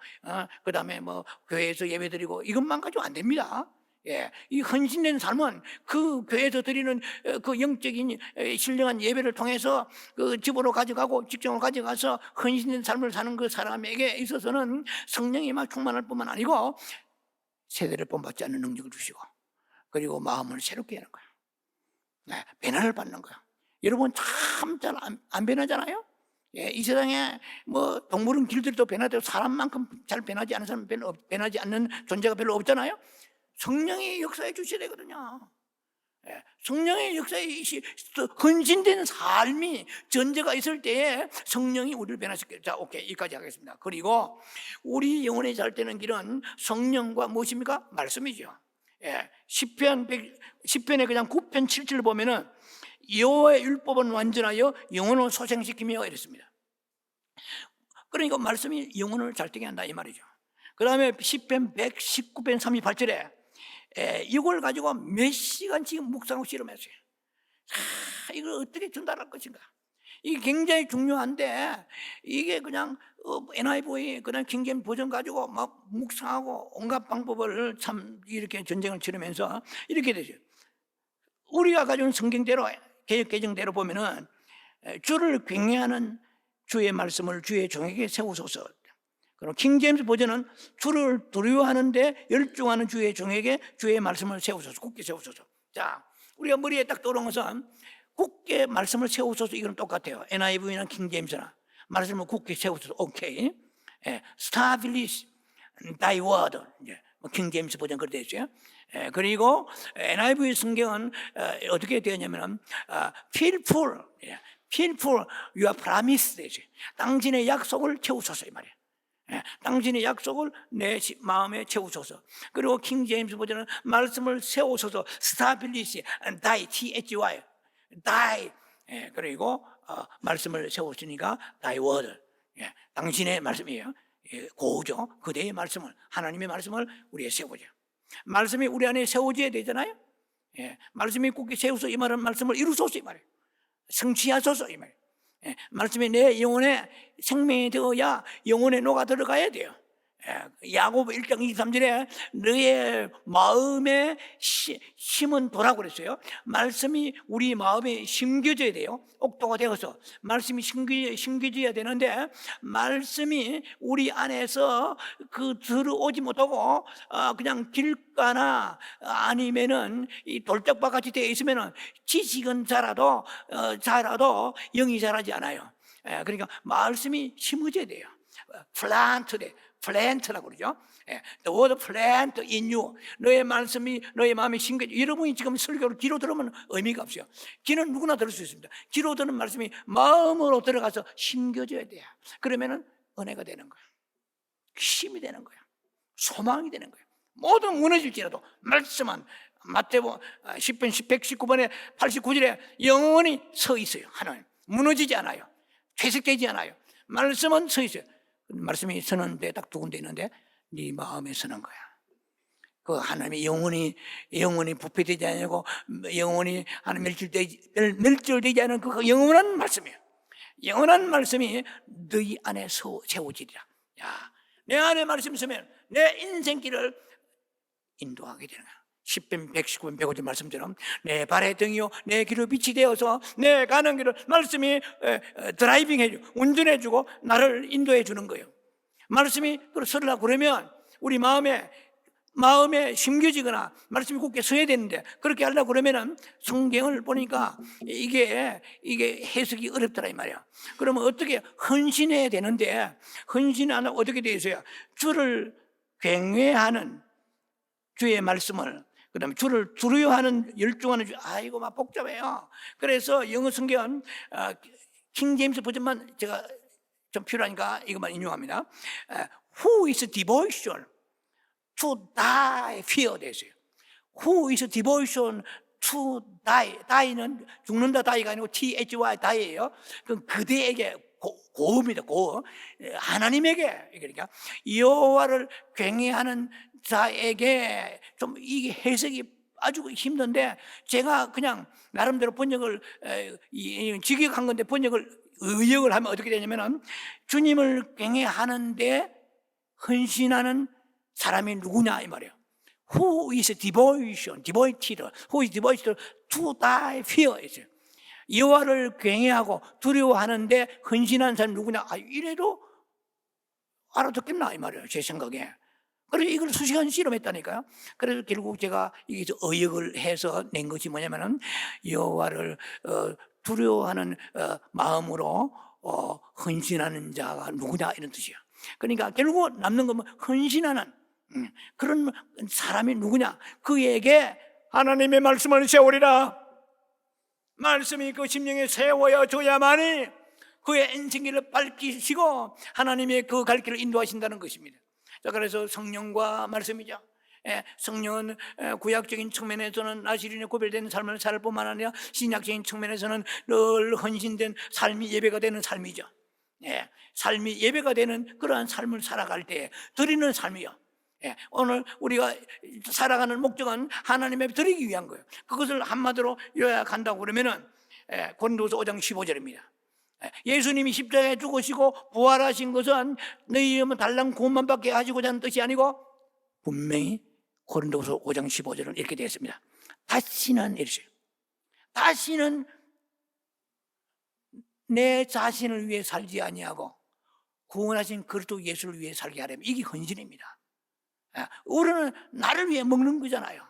그다음에 뭐 교회에서 예배 드리고 이것만 가지고 안 됩니다. 예, 이 헌신된 삶은 그 교회에서 드리는 그 영적인 신령한 예배를 통해서 그 집으로 가져가고 직장으로 가져가서 헌신된 삶을 사는 그 사람에게 있어서는 성령이 막 충만할 뿐만 아니고 세대를 본받지 않는 능력을 주시고, 그리고 마음을 새롭게 하는 거예요. 네, 변화를 받는 거예요. 여러분 참 잘 안 변하잖아요. 예, 이 세상에 뭐 동물은 길들여도 변하되고 사람만큼 잘 변하지 않는 사람은 변하지 않는 존재가 별로 없잖아요. 성령이 역사해 주셔야 되거든요. 예, 성령의 역사에 헌신된 삶이 전제가 있을 때에 성령이 우리를 변화시켜요. 자, 오케이, 여기까지 하겠습니다. 그리고 우리 영혼이 잘 되는 길은 성령과 무엇입니까? 말씀이죠. 예, 시편에 그냥 9편 7절 보면은 여호와의 율법은 완전하여 영혼을 소생시키며 이랬습니다. 그러니까 말씀이 영혼을 잘 되게 한다 이 말이죠. 그 다음에 시편 119편 38절에 이걸 가지고 몇 시간씩 묵상하고 실험했어요. 이걸 어떻게 전달할 것인가. 이게 굉장히 중요한데, 이게 그냥 NIV 그냥 킹제임스 버전 가지고 막 묵상하고 온갖 방법을 참 이렇게 전쟁을 치르면서 이렇게 되죠. 우리가 가지고 있는 성경대로, 개역 개정대로 보면은 주를 경외하는 주의 말씀을 주의 종에게 세우소서. 그리고 킹제임스 버전은 주를 두려워하는데 열중하는 주의 종에게 주의 말씀을 세우소서, 굳게 세우소서. 자, 우리가 머리에 딱 떠오른 것은 굳게 말씀을 세우소서, 이건 똑같아요. NIV나 킹제임스나 말씀을 굳게 세우소서. 오케이. Establish thy word. 킹제임스 버전 그렇게 되어 있어요. 그리고 NIV 성경은 어떻게 되었냐면 Fulfill your promise. 당신의 약속을 채우소서 이 말이에요. 당신의 약속을 내 마음에 채우소서. 그리고 킹제임스 버전은 말씀을 세우소서. Establish thy thy thy. 그리고 말씀을 세우시니까 thy word. 당신의 말씀이에요. 고우죠. 그대의 말씀을, 하나님의 말씀을 우리에 세우죠. 말씀이 우리 안에 세워져야 되잖아요. 말씀이 굳게 세우소 이 말은 말씀을 이루소서 이 말이에요. 성취하소서 이 말이에요. 말씀이 내 영혼에 생명이 되어야 영혼에 녹아 들어가야 돼요. 야고보 1장 23절에 너의 마음에 심은 도라고 그랬어요. 말씀이 우리 마음에 심겨져야 돼요. 옥도가 되어서 말씀이 심겨져야 되는데, 말씀이 우리 안에서 들어오지 못하고 그냥 길가나 아니면은 이 돌짝밭 같이 되어 있으면은 지식은 자라도 영이 자라지 않아요. 그러니까 말씀이 심어져야 돼요. 플랜트라고 그러죠. The word plant in you. 너의 말씀이 너의 마음에 심겨. 여러분이 지금 설교를 귀로 들으면 의미가 없어요. 귀는 누구나 들을 수 있습니다. 귀로 듣는 말씀이 마음으로 들어가서 심겨져야 돼요. 그러면은 은혜가 되는 거예요. 힘이 되는 거예요. 소망이 되는 거예요. 모든 무너질지라도 말씀은 마태복음 10편 119번에 89절에 영원히 서 있어요. 하나님 무너지지 않아요. 퇴색되지 않아요. 말씀은 서 있어요. 말씀이 서는데 딱 두 군데 있는데 네 마음에 서는 거야. 그 하나님의 영원히 부패되지 않고 영원히 하나님 멸절되지 않은 그 영원한 말씀이에요. 영원한 말씀이 너희 안에 세워지리라. 야, 내 안에 말씀이 서면 내 인생길을 인도하게 되는 거야. 10편 119편 105절 말씀처럼 내 발의 등이요 내 길을 빛이 되어서 내 가는 길을 말씀이 드라이빙 해주고 운전해주고 나를 인도해 주는 거예요. 말씀이 서려고 그러면 우리 마음에 마음에 심겨지거나 말씀이 굳게 서야 되는데 그렇게 하려고 그러면은 성경을 보니까 이게 해석이 어렵더라 이 말이야. 그러면 어떻게 헌신해야 되는데 헌신하는 어떻게 되어 있어요? 주를 경외하는 주의 말씀을, 그다음에 주를 두려워하는 열중하는 주. 아이고 막 복잡해요. 그래서 영어 성경 킹 제임스 버전만 제가 좀 필요하니까 이것만 인용합니다. Who is devotion to thy fear 되어있어요. Who is devotion to thy. thy는 죽는다 thy가 아니고 thy thy예요. 그대에게 고음이다 고음. 하나님에게. 그러니까 여호와를 경외하는 자에게. 좀 이게 해석이 아주 힘든데 제가 그냥 나름대로 번역을 직역한 건데 번역을 의역을 하면 어떻게 되냐면은 주님을 경외하는데 헌신하는 사람이 누구냐 이 말이에요. Who is devoted Who is devoted to thy fear. 여호와를 경외하고 두려워하는데 헌신한 사람이 누구냐. 이래도 알아듣겠나 이 말이에요 제 생각에. 그래서 이걸 수시간 실험했다니까요. 그래서 결국 제가 이게 의역을 해서 낸 것이 뭐냐면은 여호와를 두려워하는 마음으로 헌신하는 자가 누구냐 이런 뜻이에요. 그러니까 결국 남는 건 헌신하는 그런 사람이 누구냐. 그에게 하나님의 말씀을 세우리라. 말씀이 그 심령에 세워져야만이 그의 인생길을 밝히시고 하나님의 그 갈 길을 인도하신다는 것입니다. 자, 그래서 성령과 말씀이죠. 성령은 구약적인 측면에서는 나시린에 구별된 삶을 살 뿐만 아니라 신약적인 측면에서는 늘 헌신된 삶이 예배가 되는 삶이죠. 삶이 예배가 되는 그러한 삶을 살아갈 때 드리는 삶이요. 오늘 우리가 살아가는 목적은 하나님의 드리기 위한 거예요. 그것을 한마디로 요약한다고 그러면은 고린도서 5장 15절입니다. 예수님이 십자가에 죽으시고 부활하신 것은 너희 영은 달랑 구원만 받게 하시고자 하는 뜻이 아니고 분명히 고린도서 5장 15절은 이렇게 되어 있습니다. 다시는 이러세요. 다시는 내 자신을 위해 살지 아니하고 구원하신 그리스도 예수를 위해 살게 하려면 이게 헌신입니다. 우리는 나를 위해 먹는 거잖아요.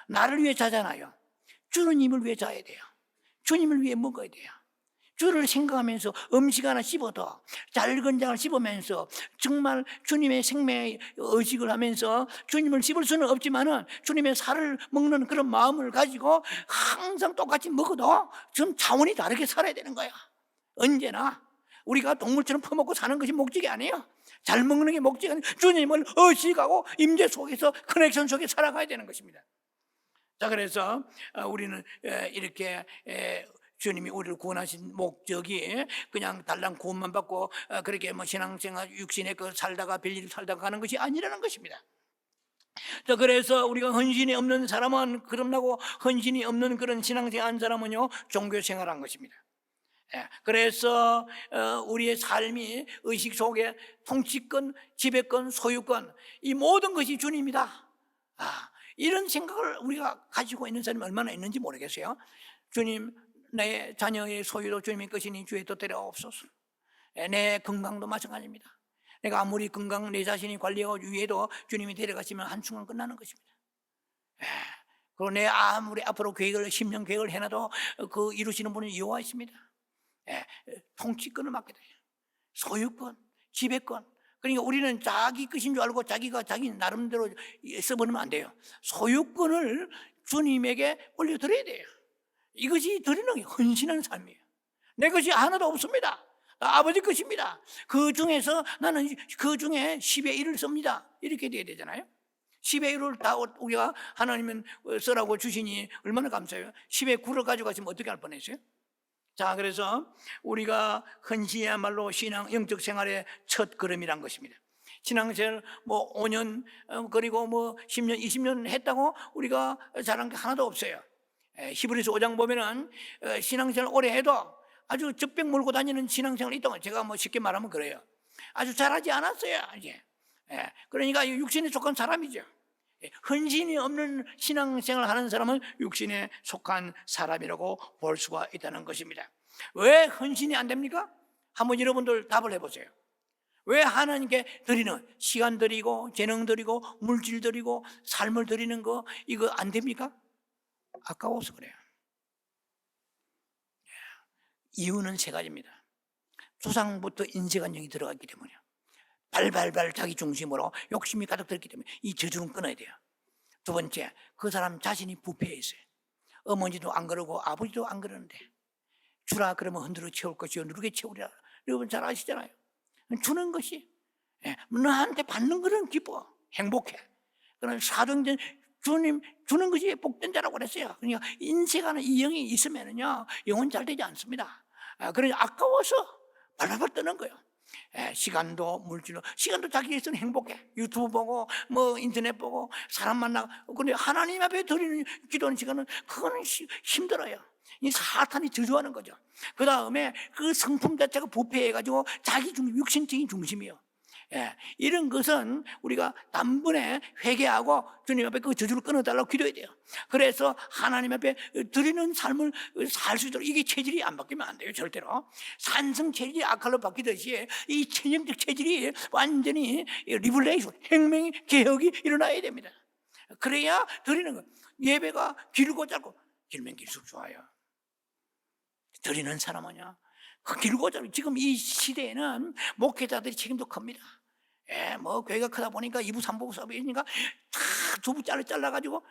나를 위해 자잖아요. 주님을 위해 자야 돼요. 주님을 위해 먹어야 돼요. 주를 생각하면서 음식 하나 씹어도 작은 장을 씹으면서 정말 주님의 생명의 의식을 하면서 주님을 씹을 수는 없지만은 주님의 살을 먹는 그런 마음을 가지고 항상 똑같이 먹어도 좀 차원이 다르게 살아야 되는 거야. 언제나 우리가 동물처럼 퍼먹고 사는 것이 목적이 아니에요. 잘 먹는 게 목적이 아니에요. 주님을 의식하고 임재 속에서 커넥션 속에 살아가야 되는 것입니다. 자, 그래서 우리는 이렇게 주님이 우리를 구원하신 목적이 그냥 달랑 구원만 받고 그렇게 뭐 신앙생활 육신에 그 살다가 별일 살다가 가는 것이 아니라는 것입니다. 자, 그래서 우리가 헌신이 없는 사람은 그럼나고 헌신이 없는 그런 신앙생활 한 사람은요 종교생활한 것입니다. 그래서 우리의 삶이 의식 속에 통치권, 지배권, 소유권 이 모든 것이 주님이다. 이런 생각을 우리가 가지고 있는 사람이 얼마나 있는지 모르겠어요. 주님, 내 자녀의 소유도 주님의 것이니 주의 뜻대로 없소서. 내 건강도 마찬가지입니다. 내가 아무리 건강 내 자신이 관리하고 유해도 주님이 데려가시면 한순간 끝나는 것입니다. 그리고 내 아무리 앞으로 계획을 10년 계획을 해놔도 그 이루시는 분은 여호와 있습니다. 통치권을 맡게 돼요. 소유권, 지배권. 그러니까 우리는 자기 것인 줄 알고 자기가 자기 나름대로 써버리면 안 돼요. 소유권을 주님에게 올려드려야 돼요. 이것이 드리는 게 헌신한 삶이에요. 내 것이 하나도 없습니다. 아버지 것입니다. 그 중에서 나는 그 중에 10의 1을 씁니다. 이렇게 돼야 되잖아요. 10의 1을 다 우리가 하나님은 쓰라고 주시니 얼마나 감사해요. 10의 9를 가져가시면 어떻게 할 뻔했어요? 자, 그래서 우리가 헌신이야말로 신앙 영적 생활의 첫 걸음이란 것입니다. 신앙생활 뭐 5년 그리고 뭐 10년 20년 했다고 우리가 잘한 게 하나도 없어요. 히브리서 5장 보면은 신앙생활 오래 해도 아주 젖병 몰고 다니는 신앙생활이 있다고. 제가 뭐 쉽게 말하면 그래요. 아주 잘하지 않았어요 이제. 그러니까 육신에 속한 사람이죠. 헌신이 없는 신앙생활을 하는 사람은 육신에 속한 사람이라고 볼 수가 있다는 것입니다. 왜 헌신이 안 됩니까? 한번 여러분들 답을 해보세요. 왜 하나님께 드리는 시간 드리고 재능 드리고 물질 드리고 삶을 드리는 거 이거 안 됩니까? 아까워서 그래요. 이유는 세 가지입니다. 조상부터 인색한 영이 들어갔기 때문이에요. 발발발 자기 중심으로 욕심이 가득 들기 때문에 이 저주는 끊어야 돼요. 두 번째, 그 사람 자신이 부패해 있어요. 어머니도 안 그러고 아버지도 안 그러는데 주라 그러면 흔들어 채울 것이요 누르게 채우리라. 여러분 잘 아시잖아요. 주는 것이 너한테 받는 거는 기뻐 행복해. 그러나 사도행전 주님 주는 것이 복된 자라고 그랬어요. 그러니까 인색하는 이 영이 있으면은요 영은 잘 되지 않습니다. 그러니 아까워서 발발발 뜨는 거예요. 시간도 물질도 시간도 자기에서는 행복해. 유튜브 보고 뭐 인터넷 보고 사람 만나고. 근데 하나님 앞에 드리는 기도하는 시간은 그거는 힘들어요. 이 사탄이 저주하는 거죠. 그 다음에 그 성품 자체가 부패해가지고 자기 중심, 육신적인 중심이요. 이런 것은 우리가 단번에 회개하고 주님 앞에 그 저주를 끊어달라고 기도해야 돼요. 그래서 하나님 앞에 드리는 삶을 살 수 있도록 이게 체질이 안 바뀌면 안 돼요. 절대로. 산성 체질이 악할로 바뀌듯이 이 체형적 체질이 완전히 리블레이션, 혁명이 개혁이 일어나야 됩니다. 그래야 드리는 거. 예배가 길고 짧고 길면 길수록 좋아요. 드리는 사람은요 그 길고 짧고 지금 이 시대에는 목회자들이 책임도 큽니다. 뭐 교회가 크다 보니까 2부 3부 사업이니까 다 두부 잘라가지고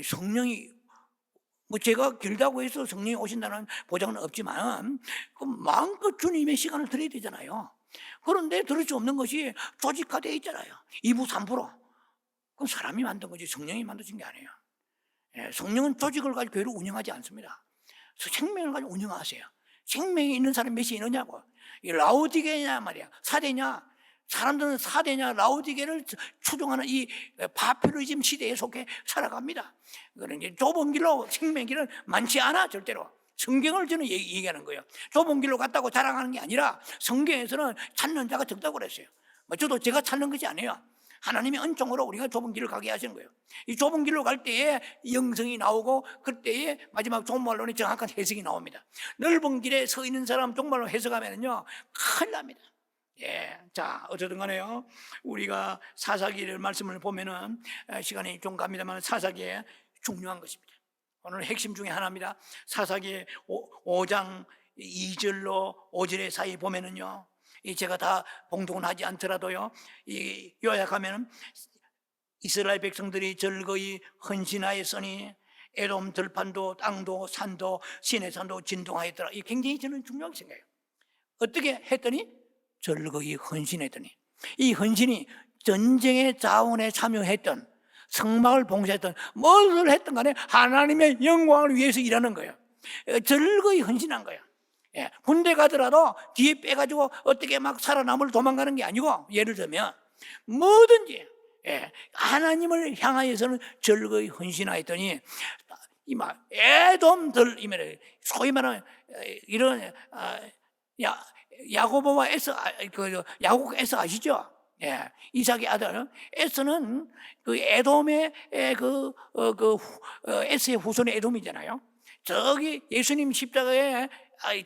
성령이 뭐 제가 길다고 해서 성령이 오신다는 보장은 없지만 그 마음껏 주님의 시간을 드려야 되잖아요. 그런데 들을 수 없는 것이 조직화되어 있잖아요. 2부 3%. 그건 사람이 만든 거지 성령이 만드신 게 아니에요. 성령은 조직을 가지고 교회를 운영하지 않습니다. 생명을 가지고 운영하세요. 생명이 있는 사람이 몇이 있느냐고. 라오디게냐 말이야. 사대냐. 사람들은 사대냐 라오디게를 추종하는 이 파퓰리즘 시대에 속해 살아갑니다. 그러니 좁은 길로 생명길은 많지 않아. 절대로. 성경을 저는 얘기하는 거예요. 좁은 길로 갔다고 자랑하는 게 아니라 성경에서는 찾는 자가 적다고 그랬어요. 저도 제가 찾는 것이 아니에요. 하나님의 은총으로 우리가 좁은 길을 가게 하시는 거예요. 이 좁은 길로 갈 때에 영성이 나오고 그때에 마지막 종말론의 정확한 해석이 나옵니다. 넓은 길에 서 있는 사람 종말론 해석하면요 큰일 납니다. 자 어쨌든 간에요 우리가 사사기를 말씀을 보면은 시간이 좀 갑니다만 사사기에 중요한 것입니다. 오늘 핵심 중에 하나입니다. 사사기 5장 2절로 5절의 사이 보면은요 제가 다 봉독은 하지 않더라도요 이 요약하면 이스라엘 백성들이 즐거이 헌신하였으니 에돔 들판도 땅도 산도 시내산도 진동하였더라. 이 굉장히 저는 중요한 생각이에요. 어떻게 했더니 즐거이 헌신했더니 이 헌신이 전쟁의 자원에 참여했던 성막을 봉사했던 뭘 했던 간에 하나님의 영광을 위해서 일하는 거예요. 즐거이 헌신한 거예요. 군대 가더라도 뒤에 빼가지고 어떻게 막 살아남을 도망가는 게 아니고 예를 들면 뭐든지 하나님을 향하여서는 즐거이 헌신하였더니 이막 에돔들 이면 소위 말하는 이런 야고보와 에서 야곱 에서 아시죠? 이삭의 아들 에서는 그 에돔의 에서의 후손의 에돔이잖아요. 저기 예수님 십자가에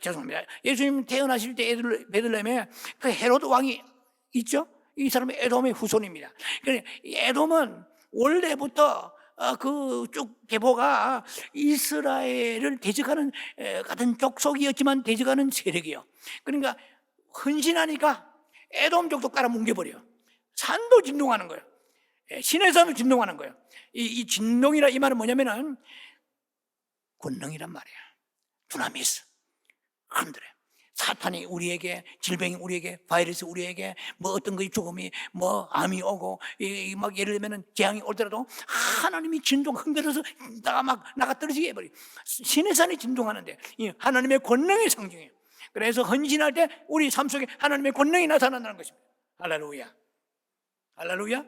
죄송합니다. 예수님 태어나실 때 베들레헴에 그 헤로드 왕이 있죠? 이 사람은 에돔의 후손입니다. 그러니까 에돔은 원래부터 그 쭉 계보가 이스라엘을 대적하는 같은 족속이었지만 대적하는 세력이요. 그러니까 헌신하니까 에돔족도 깔아뭉개버려요. 산도 진동하는 거예요. 시내산도 진동하는 거예요. 이 진동이라 이 말은 뭐냐면은 권능이란 말이에요. 두나미스 흔들어요. 사탄이 우리에게 질병이 우리에게 바이러스 우리에게 뭐 어떤 것이 죽음이 뭐 암이 오고 막 예를 들면 재앙이 오더라도 하나님이 진동 흔들어서 나가 떨어지게 해버려. 시내산이 진동하는데 이 하나님의 권능의 상징이에요. 그래서 헌신할 때 우리 삶 속에 하나님의 권능이 나타난다는 것입니다. 할렐루야. 할렐루야.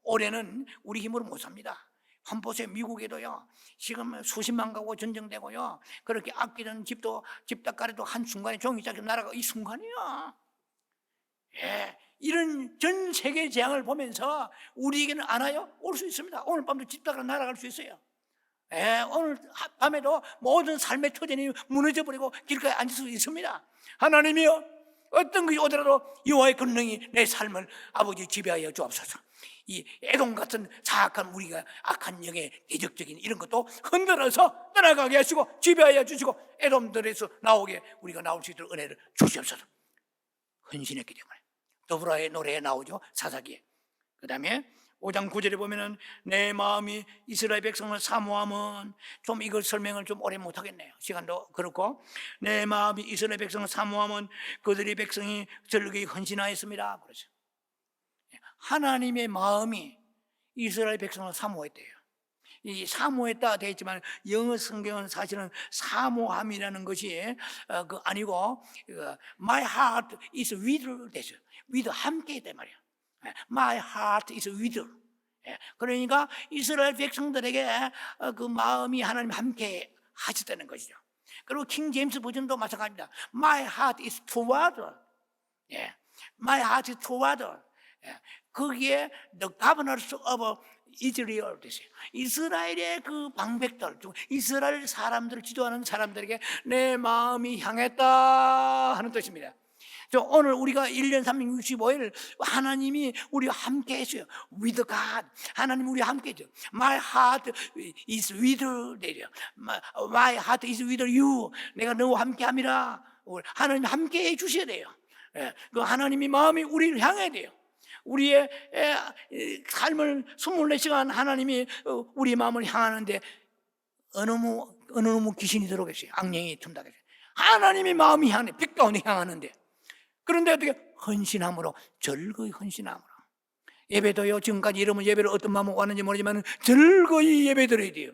올해는 우리 힘으로 못 삽니다. 한번 보세요. 미국에도요 지금 수십만 가구 전쟁되고요 그렇게 아끼던 집닭가리도 한순간에 종이짝이 날아가고 이 순간이요. 이런 전 세계 재앙을 보면서 우리에게는 안 와요? 올 수 있습니다. 오늘 밤도 집닭가리 날아갈 수 있어요. 오늘 밤에도 모든 삶의 터전이 무너져버리고 길가에 앉을 수 있습니다. 하나님이요 어떤 것이 오더라도 여호와의 권능이 내 삶을 아버지 지배하여 주옵소서. 이 에돔 같은 사악한 우리가 악한 영의 대적적인 이런 것도 흔들어서 떠나가게 하시고 지배하여 주시고 에돔들에서 나오게 우리가 나올 수 있도록 은혜를 주시옵소서. 헌신했기 때문에. 더브라의 노래에 나오죠, 사사기에. 그 다음에 5장 9절에 보면은 내 마음이 이스라엘 백성을 사모함은, 좀 이걸 설명을 좀 오래 못하겠네요, 시간도 그렇고. 내 마음이 이스라엘 백성을 사모함은 그들의 백성이 절기 헌신하였습니다. 그렇죠. 하나님의 마음이 이스라엘 백성을 사모했대요. 이 사모했다 되어 있지만 영어 성경은 사실은 사모함이라는 것이 아니고 My heart is with 되죠. with 함께 있단 말이에요. My heart is with. 그러니까 이스라엘 백성들에게 그 마음이 하나님 함께 하셨다는 것이죠. 그리고 킹 제임스 버전도 마찬가지입니다. My heart is toward. My heart is toward. 거기에 the governors of Israel 됐어요. 이스라엘의 그 방백들, 이스라엘 사람들을 지도하는 사람들에게 내 마음이 향했다 하는 뜻입니다. 오늘 우리가 1년 365일 하나님이 우리와 함께 했어요. With God. 하나님 우리와 함께 했죠. My heart is with you. My heart is with you. 내가 너와 함께 함이라. 하나님 함께 해 주셔야 돼요. 그 하나님이 마음이 우리를 향해야 돼요. 우리의 삶을 24시간 하나님이 우리의 마음을 향하는데 어느 놈의 귀신이 들어오겠어요. 악령이 틈다겠어요. 하나님이 마음이 향하네. 빛 가운데 향하는데. 그런데 어떻게 헌신함으로, 즐거이 헌신함으로. 예배도요, 지금까지 여러분 예배를 어떤 마음으로 왔는지 모르지만 즐거이 예배 드려야 돼요.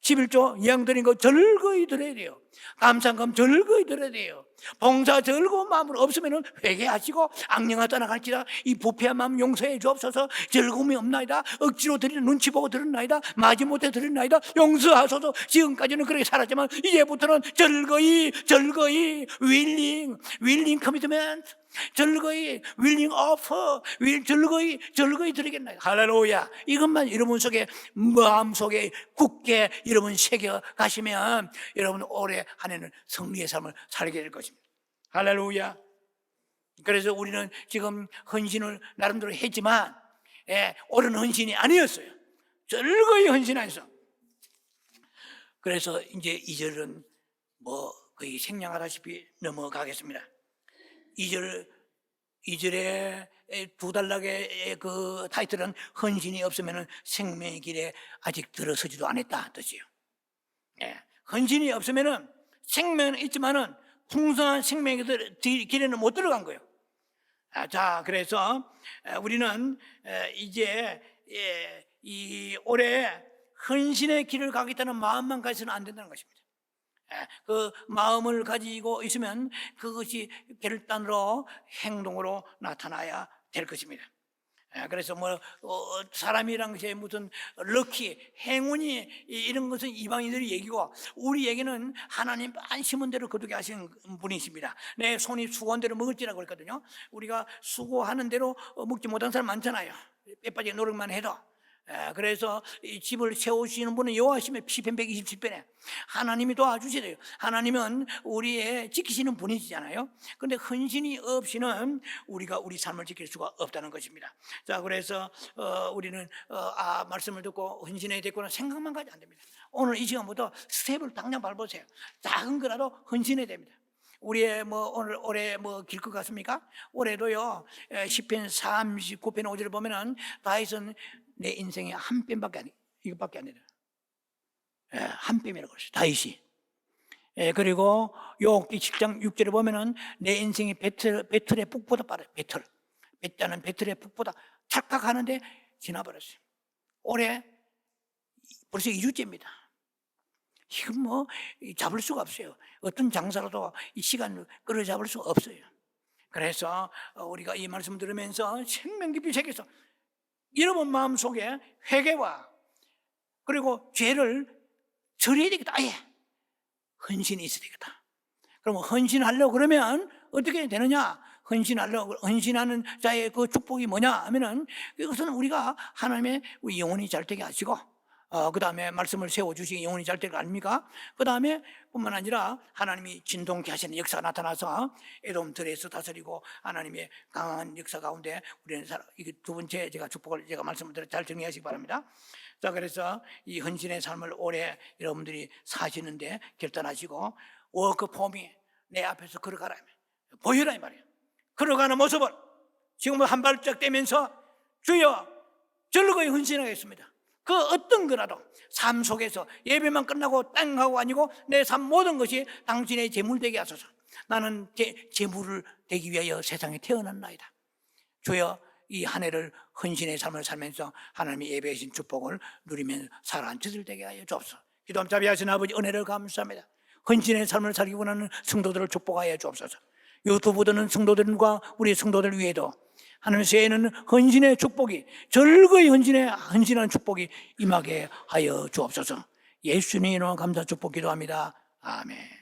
11조 이양 드린 거 즐거이 드려야 돼요. 감사금 즐거이 드려야 돼요. 봉사 즐거운 마음으로, 없으면 회개하시고 악령아 떠나갈지라 이 부패한 마음 용서해 주옵소서. 즐거움이 없나이다. 억지로 드리는, 눈치 보고 드렸나이다. 마지못해 드렸나이다. 용서하소서. 지금까지는 그렇게 살았지만 이제부터는 즐거이 willing commitment, 즐거이 willing offer, 즐거이 드리겠나이다. 할렐루야. 이것만 여러분 속에, 마음속에 굳게 여러분 새겨 가시면 여러분 올해 한 해는 승리의 삶을 살게 될 것입니다. 할렐루야. 그래서 우리는 지금 헌신을 나름대로 했지만 옳은 헌신이 아니었어요. 즐거이 헌신하였어. 그래서 이제 2절은 뭐 거의 생략하다시피 넘어가겠습니다. 2절에 두 단락의 그 타이틀은 헌신이 없으면 생명의 길에 아직 들어서지도 않았다 뜻이에요. 헌신이 없으면 생명은 있지만은 풍성한 생명의 길에는 못 들어간 거예요. 자, 그래서 우리는 이제 이 올해 헌신의 길을 가겠다는 마음만 가지서는 안 된다는 것입니다. 그 마음을 가지고 있으면 그것이 결단으로 행동으로 나타나야 될 것입니다. 그래서 사람이란 것이 무슨 럭키, 행운이 이런 것은 이방인들이 얘기고 우리 얘기는 하나님 안 심은 대로 거두게 하시는 분이십니다. 내 손이 수고한 대로 먹을지라고 그랬거든요. 우리가 수고하는 대로 먹지 못한 사람 많잖아요. 빼빠지게 노력만 해도. 그래서 이 집을 세우시는 분은 여호와시며 시편 127편에 하나님이 도와주셔야 돼요. 하나님은 우리의 지키시는 분이시잖아요. 그런데 헌신이 없이는 우리가 우리 삶을 지킬 수가 없다는 것입니다. 자, 그래서 우리는 말씀을 듣고 헌신해야 되거나 생각만 가지 안 됩니다. 오늘 이 시간부터 스텝을 당장 밟으세요. 작은 거라도 헌신해야 됩니다. 우리의 올해 길 것 같습니까? 올해도요, 시편 39편 5절을 보면은 다윗은 내 인생에 한 뼘밖에 이것밖에 안 돼요. 한 뼘이라고 그랬어요, 다윗이. 그리고 욥기 10장 6절에 보면은 내 인생이 배틀의 북보다 빠르요. 배틀은 배틀의 북보다 착각하는데 지나버렸어요. 올해 벌써 2주째입니다. 이건 잡을 수가 없어요. 어떤 장사로도 이 시간을 끌어잡을 수가 없어요. 그래서 우리가 이 말씀 들으면서 생명 깊이 새겨서 여러분 마음속에 회개와 그리고 죄를 절해야 되겠다. 아예 헌신이 있어야 되겠다. 그러면 헌신하려고 그러면 어떻게 되느냐? 헌신하는 자의 그 축복이 뭐냐 하면은, 그것은 우리가 하나님의 우리 영혼이 잘 되게 하시고 그 다음에 말씀을 세워주시기 영혼이 잘 될 거 아닙니까? 그 다음에 뿐만 아니라 하나님이 진동케 하시는 역사가 나타나서 에돔 들에서 다스리고 하나님의 강한 역사 가운데 우리는 이게 두 번째 제가 축복을 제가 말씀을 드려 잘 정리하시기 바랍니다. 자, 그래서 이 헌신의 삶을 오래 여러분들이 사시는데 결단하시고 워크폼이 내 앞에서 걸어가라, 보여라 이 말이에요. 걸어가는 모습을 지금 한 발짝 떼면서 주여 즐거이 헌신하겠습니다. 그 어떤 거라도 삶 속에서 예배만 끝나고 땅 하고 아니고 내 삶 모든 것이 당신의 제물 되게 하소서. 나는 제물을 되기 위하여 세상에 태어났나이다. 주여 이 한 해를 헌신의 삶을 살면서 하나님의 예배하신 축복을 누리면서 살아난 저들 되게 하여 주옵소서. 기도 자비하신 아버지 은혜를 감사합니다. 헌신의 삶을 살기 원하는 성도들을 축복하여 주옵소서. 유튜브 듣는 성도들과 우리 성도들 위에도 하나님 새해에는 헌신의 축복이 즐거이 헌신하는 축복이 임하게 하여 주옵소서. 예수님의 이름으로 감사 축복 기도합니다. 아멘.